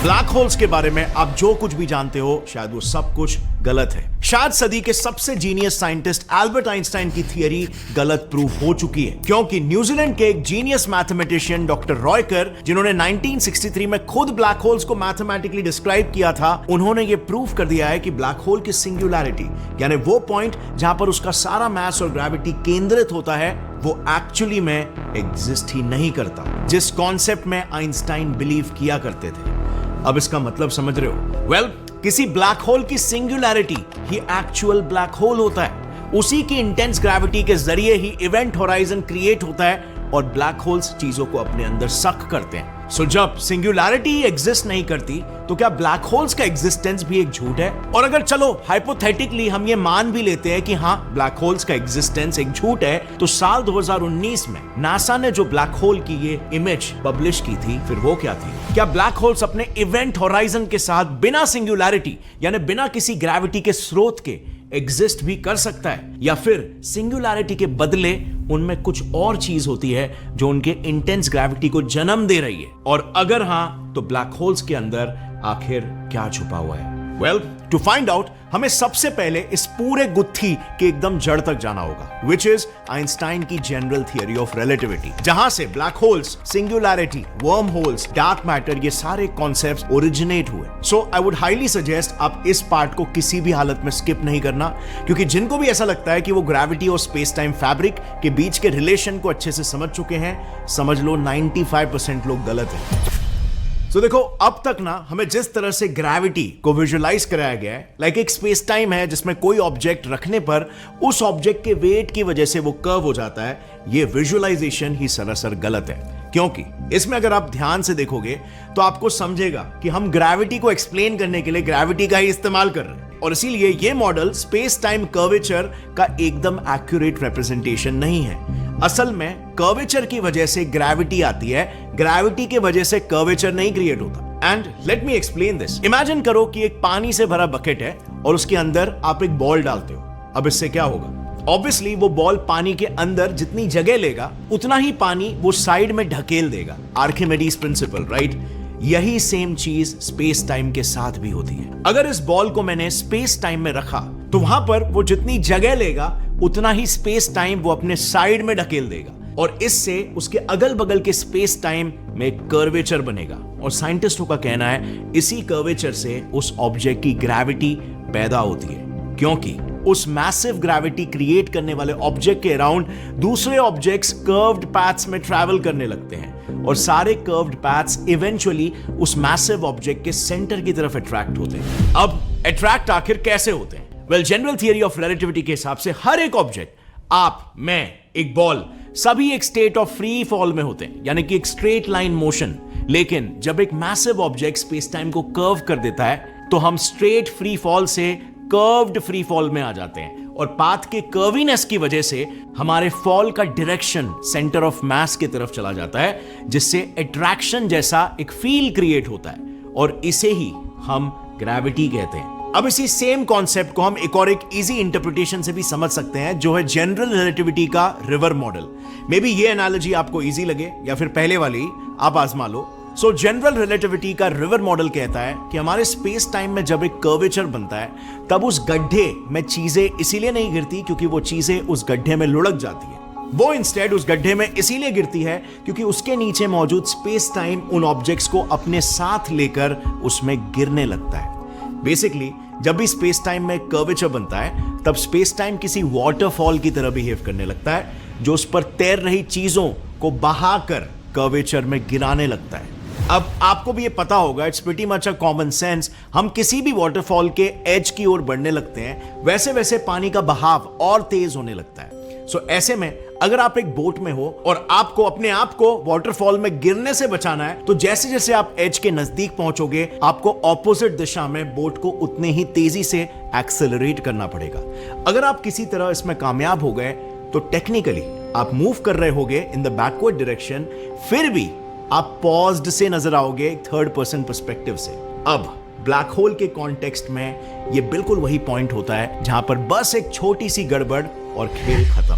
Black holes के बारे में आप जो कुछ भी जानते हो शायद वो सब कुछ गलत है। शायद सदी के सबसे जीनियस साइंटिस्ट एल्बर्ट आइंस्टाइन की थियरी गलत प्रूव हो चुकी है, क्योंकि न्यूजीलैंड के एक जीनियस मैथमेटिशियन डॉक्टर रॉयकर, जिन्होंने 1963 में खुद ब्लैक होल्स को मैथमेटिकली डिस्क्राइब किया था, उन्होंने ये प्रूव कर दिया है कि ब्लैक होल की सिंगुलैरिटी यानी वो पॉइंट जहां पर उसका सारा मास और ग्रेविटी केंद्रित होता है वो एक्चुअली में एग्जिस्ट ही नहीं करता, जिस कॉन्सेप्ट में आइंस्टाइन बिलीव किया करते थे। अब इसका मतलब समझ रहे हो? वेल, किसी ब्लैक होल की सिंगुलैरिटी ही एक्चुअल ब्लैक होल होता है। उसी की इंटेंस ग्रेविटी के जरिए ही इवेंट होराइजन क्रिएट होता है और ब्लैक होल्स चीजों को अपने अंदर सक करते हैं। सो जब सिंगुलैरिटी एग्जिस्ट नहीं करती तो क्या ब्लैक होल्स का एग्जिस्टेंस भी एक झूठ है? और अगर चलो हाइपोथेटिकली हम ये मान भी लेते हैं कि हाँ, ब्लैक होल्स का एग्जिस्टेंस एक झूठ है, तो साल 2019 में नासा ने जो ब्लैक होल की ये इमेज पब्लिश की थी, फिर वो क्या थी? क्या ब्लैक होल्स अपने इवेंट होराइजन के साथ बिना सिंगुलैरिटी यानी बिना किसी ग्रेविटी के स्रोत के एग्जिस्ट भी कर सकता है, या फिर सिंगुलैरिटी के बदले उनमें कुछ और चीज होती है जो उनके इंटेंस ग्रेविटी को जन्म दे रही है? और अगर हां, तो ब्लैक होल्स के अंदर आखिर क्या छुपा हुआ है? वेल, टू फाइंड आउट हमें सबसे पहले इस पूरे गुत्थी के एकदम जड़ तक जाना होगा, विच इज आइंस्टाइन की जनरल थियरी ऑफ रिलेटिविटी, जहां से black holes, singularity, worm holes, dark matter, ये सारे कॉन्सेप्ट्स ओरिजिनेट हुए। सो आई वुड हाईली सजेस्ट आप इस पार्ट को किसी भी हालत में स्किप नहीं करना, क्योंकि जिनको भी ऐसा लगता है कि वो ग्रेविटी और स्पेस टाइम फैब्रिक के बीच के रिलेशन को अच्छे से समझ चुके हैं, समझ लो 95% लोग गलत हैं। तो देखो, अब तक ना हमें जिस तरह से ग्रेविटी को विजुअलाइज कराया गया है, लाइक एक स्पेस टाइम है जिसमें कोई ऑब्जेक्ट रखने पर उस ऑब्जेक्ट के वेट की वजह से वो कर्व हो जाता है, ये विजुअलाइजेशन ही सरासर गलत है। क्योंकि इसमें अगर आप ध्यान से देखोगे तो आपको समझेगा कि हम ग्रेविटी को एक्सप्लेन करने के लिए ग्रेविटी का ही इस्तेमाल कर रहे हैं, और इसीलिए ये मॉडल स्पेस टाइम कर्वेचर का एकदम एक्यूरेट रिप्रेजेंटेशन नहीं है। असल में कर्वेचर की वजह से ग्रेविटी आती है, ग्रेविटी की वजह से कर्वेचर नहीं क्रिएट होता। And let me explain this. Imagine करो कि एक पानी से भरा बकेट है और उसके अंदर आप एक बॉल डालते हो। अब इससे क्या होगा? ऑब्वियसली वो बॉल पानी के अंदर जितनी जगह लेगा उतना ही पानी वो साइड में ढकेल देगा। Archimedes principal, right? यही सेम चीज स्पेस टाइम के साथ भी होती है। अगर इस बॉल को मैंने स्पेस टाइम में रखा तो वहां पर वो जितनी जगह लेगा उतना ही स्पेस टाइम वो अपने साइड में ढकेल देगा, और इससे उसके अगल बगल के स्पेस टाइम में कर्वेचर बनेगा। और साइंटिस्टों का कहना है इसी कर्वेचर से उस ऑब्जेक्ट की ग्रेविटी पैदा होती है, क्योंकि उस मैसिव ग्रेविटी क्रिएट करने वाले ऑब्जेक्ट के अराउंड दूसरे ऑब्जेक्ट्स कर्व्ड पैथ्स में ट्रैवल करने लगते हैं, और सारे कर्व्ड पैथ्स इवेंचुअली उस मैसिव ऑब्जेक्ट के सेंटर की तरफ अट्रैक्ट होते हैं। अब अट्रैक्ट आखिर कैसे होते हैं? Well, general theory of relativity के हिसाब से हर एक ऑब्जेक्ट, आप, मैं, एक बॉल, सभी एक स्टेट ऑफ फ्री फॉल में होते हैं, यानी कि एक स्ट्रेट लाइन मोशन। लेकिन जब एक मैसिव ऑब्जेक्ट स्पेस टाइम को कर्व कर देता है तो हम स्ट्रेट फ्री फॉल से कर्व्ड फ्री फॉल में आ जाते हैं, और पाथ के कर्वीनेस की वजह से हमारे फॉल का डायरेक्शन सेंटर ऑफ मास की तरफ चला जाता है, जिससे अट्रैक्शन जैसा एक फील क्रिएट होता है, और इसे ही हम ग्रेविटी कहते हैं। अब इसी सेम कॉन्सेप्ट को हम एक और एक इजी इंटरप्रिटेशन से भी समझ सकते हैं, जो है जनरल रिलेटिविटी का रिवर मॉडल। मे बी ये एनालॉजी आपको इजी लगे, या फिर पहले वाली आप आजमा लो। सो जनरल रिलेटिविटी का रिवर मॉडल कहता है कि हमारे स्पेस टाइम में जब एक कर्वेचर बनता है तब उस गड्ढे में चीजें इसीलिए नहीं गिरती क्योंकि वो चीजें उस गड्ढे में लुढ़क जाती है, वो इंस्टेड उस गड्ढे में इसीलिए गिरती है क्योंकि उसके नीचे मौजूद स्पेस टाइम उन ऑब्जेक्ट्स को अपने साथ लेकर उसमें गिरने लगता है। बेसिकली जब भी स्पेस टाइम में कर्वेचर बनता है तब स्पेस टाइम किसी वाटरफॉल की तरह बिहेव करने लगता है, जो उस पर तैर रही चीजों को बहाकर कर्वेचर में गिराने लगता है। अब आपको भी ये पता होगा, it's pretty much a common sense, हम किसी भी वाटरफॉल के एज की ओर बढ़ने लगते हैं, वैसे वैसे पानी का बहाव और तेज होने लगता है। सो ऐसे में अगर आप एक बोट में हो और आपको अपने आप को वाटरफॉल में गिरने से बचाना है, तो जैसे जैसे आप एज के नजदीक पहुंचोगे आपको ऑपोजिट दिशा में बोट को उतने ही तेजी से एक्सेलरेट करना पड़ेगा। अगर आप किसी तरह इसमें कामयाब हो गए तो टेक्निकली आप मूव कर रहे होगे इन द बैकवर्ड डायरेक्शन, फिर भी आप पॉज्ड से नजर आओगे थर्ड पर्सन पर्सपेक्टिव से। अब ब्लैक होल के कॉन्टेक्स्ट में यह बिल्कुल वही पॉइंट होता है जहां पर बस एक छोटी सी गड़बड़ और खेल खत्म,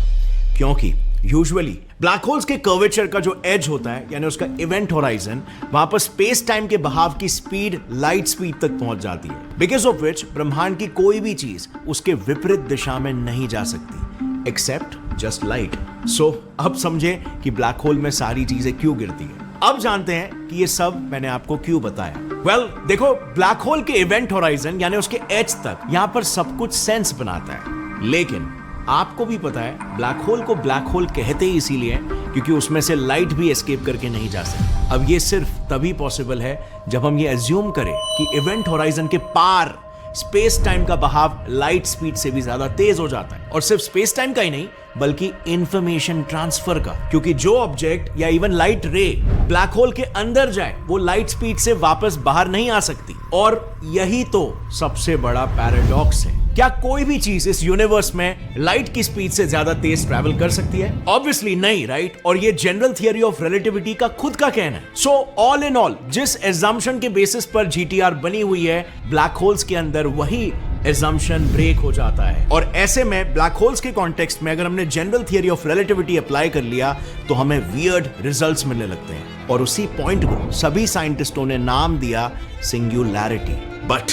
क्योंकि यूजुअली ब्लैक होल्स के कर्वेचर का जो एज होता है यानी उसका इवेंट होराइजन, वहां पर स्पेस टाइम के बहाव की स्पीड लाइट स्पीड तक पहुंच जाती है, बिकॉज ऑफ विच ब्रह्मांड की कोई भी चीज उसके विपरीत दिशा में नहीं जा सकती एक्सेप्ट जस्ट लाइट। सो अब समझे कि ब्लैक होल में सारी चीजें क्यों गिरती है। अब जानते हैं कि ये सब मैंने आपको क्यों बताया। वेल, देखो, ब्लैक होल के इवेंट होराइजन यानी उसके एज तक यहां पर सब कुछ सेंस बनाता है, लेकिन आपको भी पता है ब्लैक होल को ब्लैक होल कहते ही इसीलिए क्योंकि उसमें से लाइट भी एस्केप करके नहीं जा सकती। अब ये सिर्फ तभी पॉसिबल है जब हम ये एज्यूम करें कि इवेंट होराइजन के पार स्पेस टाइम का बहाव लाइट स्पीड से भी ज्यादा तेज हो जाता है, और सिर्फ स्पेस टाइम का ही नहीं बल्कि इंफॉर्मेशन ट्रांसफर का, क्योंकि जो ऑब्जेक्ट या इवन लाइट रे ब्लैक होल के अंदर जाए वो लाइट स्पीड से वापस बाहर नहीं आ सकती। और यही तो सबसे बड़ा पैराडॉक्स है। क्या कोई भी चीज इस यूनिवर्स में लाइट की स्पीड से ज्यादा तेज ट्रैवल कर सकती है? ऑब्वियसली नहीं, राइट? और ये जनरल थियरी ऑफ रिलेटिविटी का खुद का कहना है। सो ऑल इन ऑल, जिस एजम्पशन के बेसिस पर जीटीआर बनी हुई है ब्लैक होल्स के अंदर, वही एजम्पशन ब्रेक हो जाता है। और ऐसे में ब्लैक होल्स के कॉन्टेक्स्ट में अगर हमने general theory of relativity apply कर लिया तो हमें वियर्ड रिजल्ट्स मिलने लगते हैं, और उसी पॉइंट को सभी साइंटिस्टों ने नाम दिया सिंगुलैरिटी। बट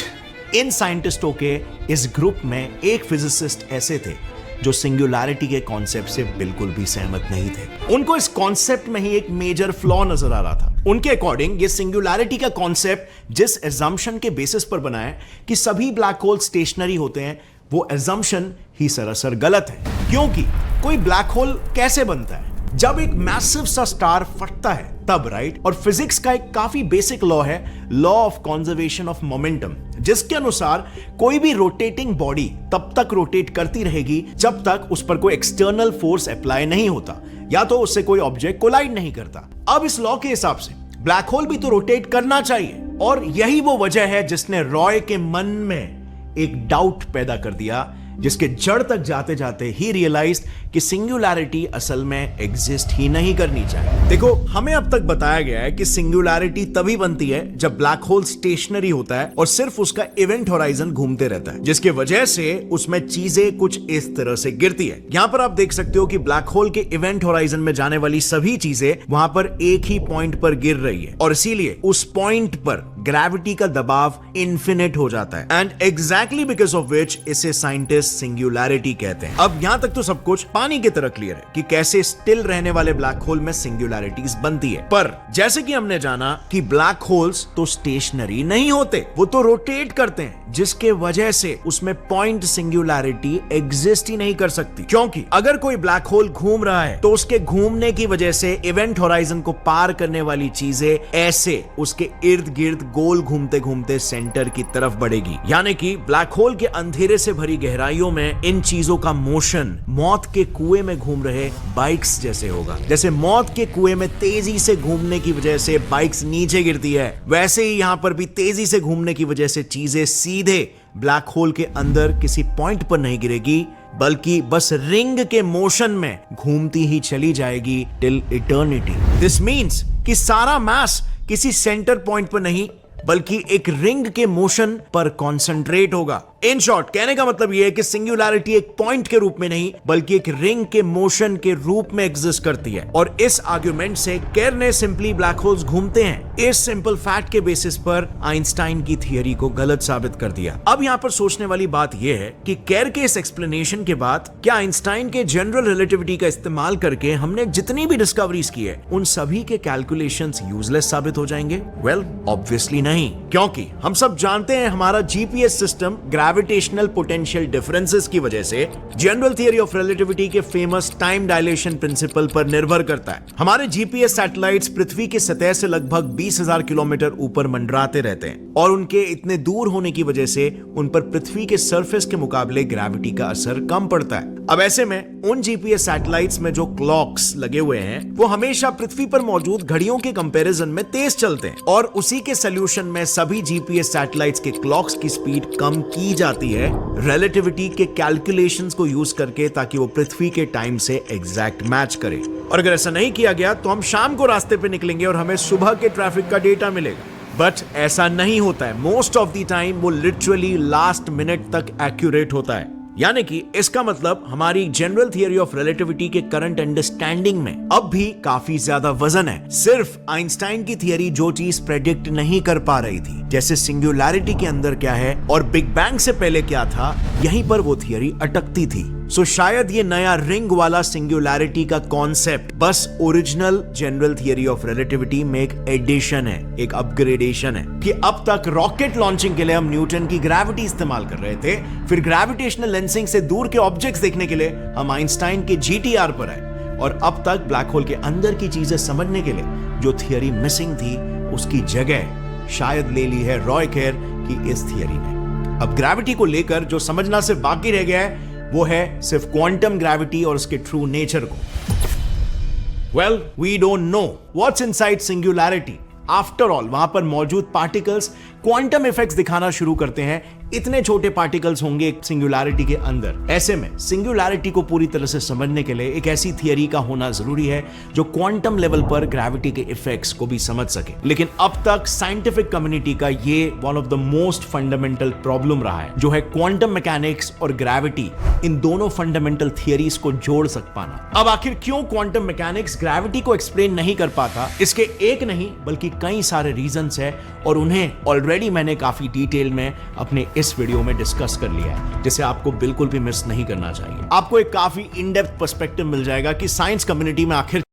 इन साइंटिस्टों के इस ग्रुप में एक फिजिसिस्ट ऐसे थे जो सिंगुलैरिटी के कॉन्सेप्ट से बिल्कुल भी सहमत नहीं थे। उनको इस कॉन्सेप्ट में ही एक मेजर फ्लॉ नजर आ रहा था। उनके अकॉर्डिंग ये सिंगुलैरिटी का कॉन्सेप्ट जिस एजम्पशन के बेसिस पर बना है कि सभी ब्लैक होल स्टेशनरी होते हैं, वो एजम्पशन ही सरासर गलत है। क्योंकि कोई ब्लैक होल कैसे बनता है? जब एक मैसिव सा स्टार फटता है तब, राइट? और फिजिक्स का एक काफी बेसिक लॉ है, law of conservation of momentum, जिसके अनुसार कोई भी रोटेटिंग बॉडी तब तक रोटेट करती रहेगी जब तक उस पर कोई एक्सटर्नल फोर्स अप्लाई नहीं होता या तो उससे कोई ऑब्जेक्ट कोलाइड नहीं करता। अब इस लॉ के हिसाब से ब्लैक होल भी तो रोटेट करना चाहिए, और यही वो वजह है जिसने रॉय के मन में एक डाउट पैदा कर दिया, जिसके जड़ तक जाते जाते ही रियलाइज कि सिंगुलैरिटी असल में एग्जिस्ट ही नहीं करनी चाहिए। देखो, हमें अब तक बताया गया है कि सिंगुलैरिटी तभी बनती है जब ब्लैक होल स्टेशनरी होता है और सिर्फ उसका इवेंट होराइजन घूमते रहता है, जिसके वजह से उसमें चीजें कुछ इस तरह से गिरती है। यहां पर आप देख सकते हो कि ब्लैक होल के इवेंट होराइजन में जाने वाली सभी चीजें वहां पर एक ही पॉइंट पर गिर रही है, और इसीलिए उस पॉइंट पर ग्रेविटी का दबाव इन्फिनिट हो जाता है, and exactly because of which इसे साइंटिस्ट सिंगुलैरिटी कहते हैं। अब यहां तक तो सब कुछ पानी की तरह क्लियर है कि कैसे स्टिल रहने वाले ब्लैक होल में सिंगुलैरिटीज बनती है, पर जैसे कि हमने जाना कि ब्लैक होल्स तो स्टेशनरी नहीं होते, वो तो रोटेट करते हैं, जिसके वजह से उसमें पॉइंट सिंगुलैरिटी एग्जिस्ट ही नहीं कर सकती। क्योंकि अगर कोई ब्लैक होल घूम रहा है तो उसके घूमने की वजह से इवेंट होराइजन को पार करने वाली चीजें ऐसे उसके इर्द गिर्द गोल घूमते घूमते सेंटर की तरफ बढ़ेगी, यानी कि ब्लैक होल के अंधेरे से भरी गहराइयों में इन चीजों का मोशन मौत के कुएं में घूम रहे बाइक्स जैसे होगा। जैसे मौत के कुएं में तेजी से घूमने की वजह से बाइक्स नीचे गिरती है, वैसे ही यहां पर भी तेजी से घूमने की वजह से चीजें सीधे ब्लैक होल के अंदर किसी पॉइंट पर नहीं गिरेगी, बल्कि बस रिंग के मोशन में घूमती ही चली जाएगी टिल इटर्निटी। दिस मीन्स कि सारा मास किसी सेंटर पॉइंट पर नहीं बल्कि एक रिंग के मोशन पर कॉन्सेंट्रेट होगा। इन शॉर्ट, कहने का मतलब यह है कि सिंगुलैरिटी एक पॉइंट के रूप में नहीं बल्कि एक रिंग के मोशन के रूप में एग्जिस्ट करती है। और इस आर्गुमेंट से केर ने सिंपली ब्लैक होल्स घूमते हैं इस सिंपल फैक्ट के बेसिस पर आइंस्टाइन की थियरी को गलत साबित कर दिया। अब यहां पर सोचने वाली बात यह है कि केर के इस एक्सप्लेनेशन के बाद क्या आइंस्टाइन के जनरल रिलेटिविटी का इस्तेमाल करके हमने जितनी भी डिस्कवरीज की है उन सभी के कैलकुलेशंस यूजलेस साबित हो जाएंगे? वेल, ऑब्वियसली नहीं, क्योंकि हम सब जानते हैं हमारा GPS system gravitational potential differences की वजह से जनरल थियरी ऑफ रिलेटिविटी के फेमस टाइम डायलेशन प्रिंसिपल पर निर्भर करता है। हमारे जीपीएस सैटेलाइट्स पृथ्वी की सतह से लगभग 20,000 किलोमीटर ऊपर मंडराते रहते हैं, और उनके इतने दूर होने की वजह से उन पर पृथ्वी के सरफेस के मुकाबले ग्रेविटी का असर कम पड़ता है। अब ऐसे में उन जीपीएस सैटेलाइट्स में जो क्लॉक्स लगे हुए हैं वो हमेशा पृथ्वी पर मौजूद घड़ियों के कंपैरिजन में तेज चलते हैं, और उसी के सोल्यूशन में सभी जीपीएस सैटेलाइट्स के क्लॉक्स की स्पीड कम की जाती है रिलेटिविटी के कैलकुलेशंस को यूज करके, ताकि वो पृथ्वी के टाइम से एग्जैक्ट मैच करे। और अगर ऐसा नहीं किया गया तो हम शाम को रास्ते पे निकलेंगे और हमें सुबह के ट्रैफिक का डेटा मिलेगा। बट ऐसा नहीं होता है। मोस्ट ऑफ द टाइम वो लिटरली लास्ट मिनट तक एक्यूरेट होता है। यानी कि इसका मतलब हमारी जनरल थियरी ऑफ रिलेटिविटी के करंट अंडरस्टैंडिंग में अब भी काफी ज्यादा वजन है। सिर्फ आइंस्टाइन की थियरी जो चीज प्रेडिक्ट नहीं कर पा रही थी, जैसे सिंगुलैरिटी के अंदर क्या है और बिग बैंग से पहले क्या था, यहीं पर वो थियरी अटकती थी। सो शायद ये नया रिंग वाला सिंगुलैरिटी का कॉन्सेप्ट बस original general theory of relativity में एक एडिशन है, एक अपग्रेडेशन है कि अब तक रॉकेट लॉन्चिंग के लिए हम न्यूटन की ग्रेविटी इस्तेमाल कर रहे थे, फिर ग्रेविटेशनल लेंसिंग से दूर के ऑब्जेक्ट्स देखने के लिए हम आइंस्टाइन के जीटीआर पर आए, और अब तक ब्लैक होल के अंदर की चीजें समझने के लिए जो थियरी मिसिंग थी उसकी जगह शायद ले ली है रॉय केर की इस थियरी ने। अब ग्रेविटी को लेकर जो समझना सिर्फ बाकी रह गया है वो है सिर्फ क्वांटम ग्रेविटी और उसके ट्रू नेचर को। Well, we don't know what's inside singularity. After all वहां पर मौजूद पार्टिकल्स क्वांटम इफेक्ट्स दिखाना शुरू करते हैं। इतने छोटे पार्टिकल्स होंगे सिंगुलैरिटी के अंदर। ऐसे में सिंगुलैरिटी को पूरी तरह से समझने के लिए एक ऐसी थियरी का होना जरूरी है जो क्वांटम लेवल पर ग्रेविटी के इफेक्ट्स को भी समझ सके। लेकिन अब तक साइंटिफिक कम्युनिटी का ये one of the most fundamental problem रहा है, जो है क्वांटम मैकेनिक्स और ग्रेविटी, इन दोनों फंडामेंटल थियरीज को जोड़ सक पाना। अब आखिर क्यों क्वांटम मैकेनिक्स ग्रेविटी को एक्सप्लेन नहीं कर पाता, इसके एक नहीं बल्कि कई सारे रीजंस है, और उन्हें ऑलरेडी मैंने काफी डिटेल में अपने इस वीडियो में डिस्कस कर लिया है, जिसे आपको बिल्कुल भी मिस नहीं करना चाहिए। आपको एक काफी इन डेप्थ पर्सपेक्टिव मिल जाएगा कि साइंस कम्युनिटी में आखिर